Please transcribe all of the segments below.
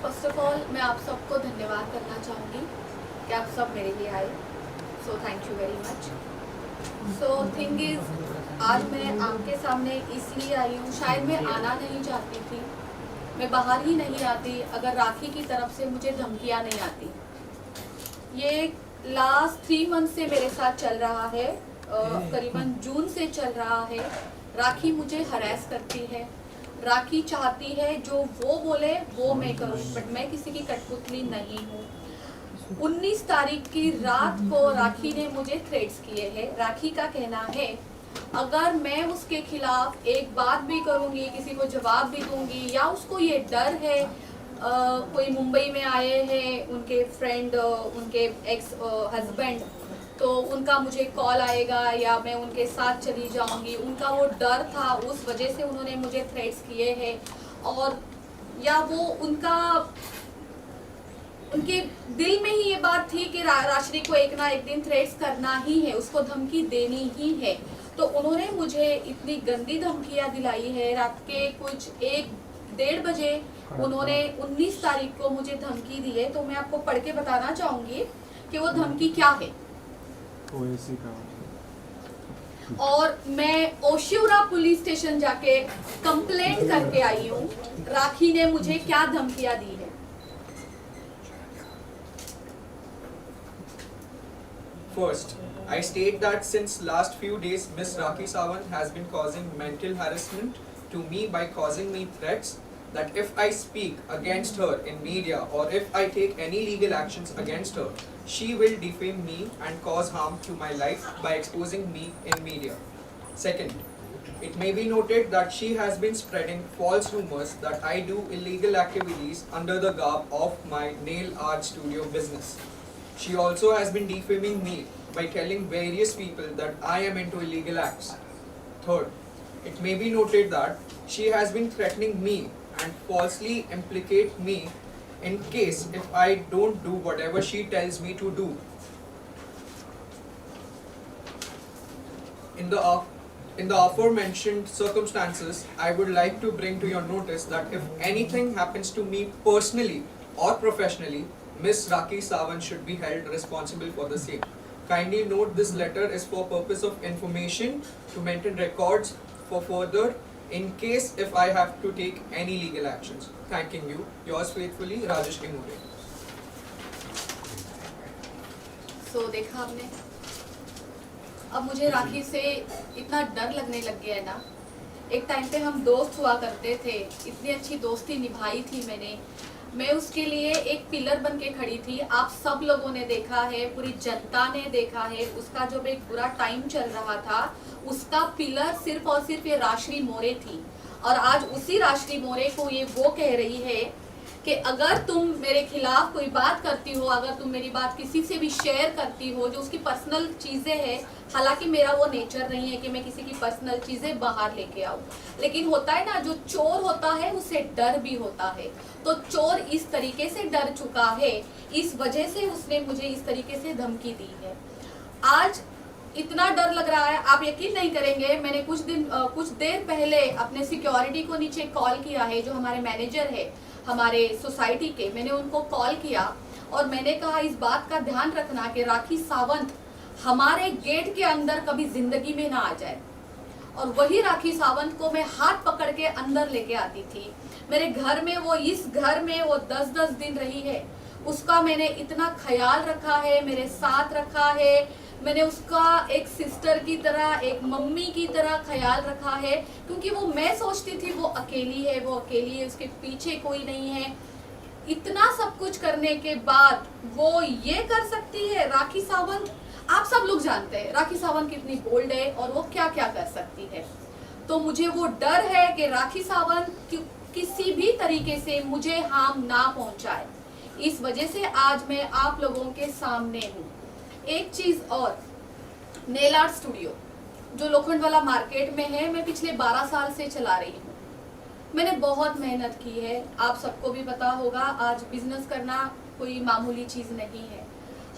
First of all मैं आप सबको धन्यवाद करना चाहूँगी कि आप सब मेरे लिए आए। So thank you very much. So thing is, आज मैं आपके सामने इसलिए आई हूँ, शायद मैं आना नहीं चाहती थी, मैं बाहर ही नहीं आती अगर राखी की तरफ से मुझे धमकियाँ नहीं आती। ये लास्ट 3 मंथ से मेरे साथ चल रहा है, करीबन जून से चल रहा है। राखी मुझे हरास करती है, राखी चाहती है जो वो बोले वो मैं करूं, बट मैं किसी की कठपुतली नहीं हूँ। 19 तारीख की रात को राखी ने मुझे थ्रेट्स किए हैं। राखी का कहना है अगर मैं उसके खिलाफ एक बात भी करूंगी, किसी को जवाब भी दूंगी, या उसको ये डर है, कोई मुंबई में आए हैं उनके फ्रेंड, उनके एक्स हस्बैंड, तो उनका मुझे कॉल आएगा या मैं उनके साथ चली जाऊंगी, उनका वो डर था, उस वजह से उन्होंने मुझे थ्रेट्स किए हैं। और या वो उनके दिल में ही ये बात थी कि राशि को एक ना एक दिन थ्रेट्स करना ही है, उसको धमकी देनी ही है। तो उन्होंने मुझे इतनी गंदी धमकियां दिलाई है। रात के कुछ 1-1:30 बजे उन्होंने 19 तारीख को मुझे धमकी दी है। तो मैं आपको पढ़ के बताना चाहूंगी कि वो धमकी क्या है। और मैं ओशिवरा पुलिस स्टेशन जाके कंप्लेंट करके आई हूँ, राखी ने मुझे क्या धमकियां दी है। First, I state that since last few days, Miss Rakhi Sawant has been causing mental harassment to me by causing me threats that if I speak against her in media or if I take any legal actions against her, she will defame me and cause harm to my life by exposing me in media. Second, it may be noted that she has been spreading false rumors that I do illegal activities under the garb of my nail art studio business. She also has been defaming me by telling various people that I am into illegal acts. Third, it may be noted that she has been threatening me and falsely implicate me in case if I don't do whatever she tells me to do. In the aforementioned circumstances, I would like to bring to your notice that if anything happens to me personally or professionally, Miss Rakhi Sawant should be held responsible for the same. Kindly note this letter is for purpose of information to maintain records for further in case if I have to take any legal actions. Thanking you. Yours faithfully, Rajesh Kimure. सो देखा आपने, अब मुझे राखी से इतना डर लगने लग गया है ना। एक टाइम पे हम दोस्त हुआ करते थे, इतनी अच्छी दोस्ती निभाई थी मैंने, मैं उसके लिए एक पिलर बन के खड़ी थी। आप सब लोगों ने देखा है, पूरी जनता ने देखा है, उसका जब एक बुरा टाइम चल रहा था उसका पिलर सिर्फ और सिर्फ ये राशि मोरे थी। और आज उसी राशि मोरे को ये वो कह रही है कि अगर तुम मेरे खिलाफ कोई बात करती हो, अगर तुम मेरी बात किसी से भी शेयर करती हो जो उसकी पर्सनल चीज़ें हैं, हालांकि मेरा वो नेचर नहीं है कि मैं किसी की पर्सनल चीज़ें बाहर लेके आऊँ, लेकिन होता है ना, जो चोर होता है उसे डर भी होता है। तो चोर इस तरीके से डर चुका है, इस वजह से उसने मुझे इस तरीके से धमकी दी है। आज इतना डर लग रहा है, आप यकीन नहीं करेंगे, मैंने कुछ देर पहले अपने सिक्योरिटी को नीचे कॉल किया है, जो हमारे मैनेजर है हमारे सोसाइटी के, मैंने उनको कॉल किया और मैंने कहा इस बात का ध्यान रखना कि राखी सावंत हमारे गेट के अंदर कभी जिंदगी में ना आ जाए। और वही राखी सावंत को मैं हाथ पकड़ के अंदर लेके आती थी। मेरे घर में वो, इस घर में वो 10-10 दिन रही है, उसका मैंने इतना ख्याल रखा है, मेरे साथ रखा है, मैंने उसका एक सिस्टर की तरह, एक मम्मी की तरह ख्याल रखा है, क्योंकि वो, मैं सोचती थी वो अकेली है, वो अकेली है, उसके पीछे कोई नहीं है। इतना सब कुछ करने के बाद वो ये कर सकती है राखी सावंत। आप सब लोग जानते हैं राखी सावंत कितनी बोल्ड है और वो क्या क्या कर सकती है। तो मुझे वो डर है कि राखी सावंत किसी भी तरीके से मुझे हार्म ना पहुंचाए, इस वजह से आज मैं आप लोगों के सामने हूँ। एक चीज और, नेल आर्ट स्टूडियो जो लोखंडवाला मार्केट में है, मैं पिछले 12 साल से चला रही हूँ। मैंने बहुत मेहनत की है, आप सबको भी पता होगा, आज बिजनेस करना कोई मामूली चीज नहीं है।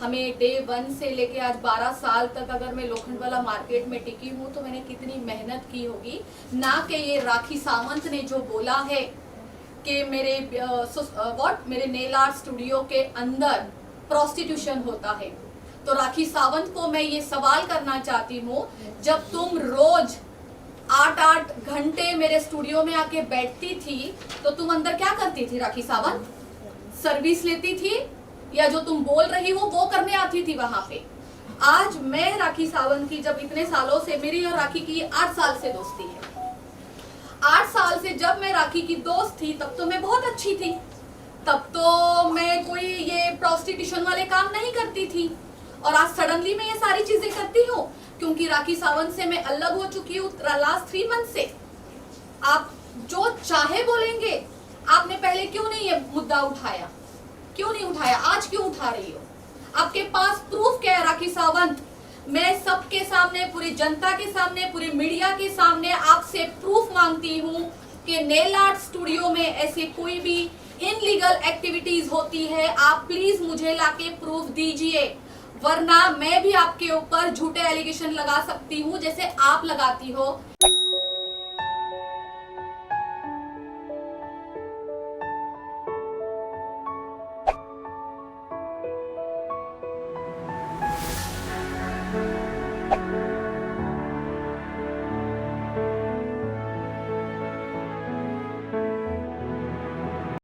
हमें डे 1 से लेके आज 12 साल तक अगर मैं लोखंडवाला मार्केट में टिकी हूँ तो मैंने कितनी मेहनत की होगी, ना कि ये राखी सावंत ने जो बोला है कि मेरे मेरे नेल आर्ट स्टूडियो के अंदर प्रोस्टिट्यूशन होता है। तो राखी सावंत को मैं ये सवाल करना चाहती हूँ, जब तुम रोज 8-8 घंटे मेरे स्टूडियो में आके बैठती थी तो तुम अंदर क्या करती थी राखी सावंत? सर्विस लेती थी या जो तुम बोल रही हो वो करने आती थी वहां पे? आज मैं राखी सावंत की, जब इतने सालों से मेरी और राखी की 8 साल से दोस्ती है, 8 साल से जब मैं राखी की दोस्त थी तब तो मैं बहुत अच्छी थी, तब तो मैं कोई ये प्रोस्टिट्यूशन वाले काम नहीं करती थी, और आज सडनली मैं ये सारी चीजें करती हूँ क्योंकि राखी सावंत से मैं अलग हो चुकी हूँ लास्ट 3 मंथ से। आप जो चाहे बोलेंगे, आपने पहले क्यों नहीं ये मुद्दा उठाया? क्यों नहीं उठाया? आज क्यों उठा रही हो? आपके पास प्रूफ क्या है राखी सावंत? मैं सबके सामने, पूरी जनता के सामने, पूरे मीडिया के सामने आपसे प्रूफ मांगती हूँ कि नेल आर्ट स्टूडियो में ऐसे कोई भी इनलीगल एक्टिविटीज होती है। आप प्लीज मुझे लाके प्रूफ दीजिए, वरना मैं भी आपके ऊपर झूठे एलिगेशन लगा सकती हूँ जैसे आप लगाती हो।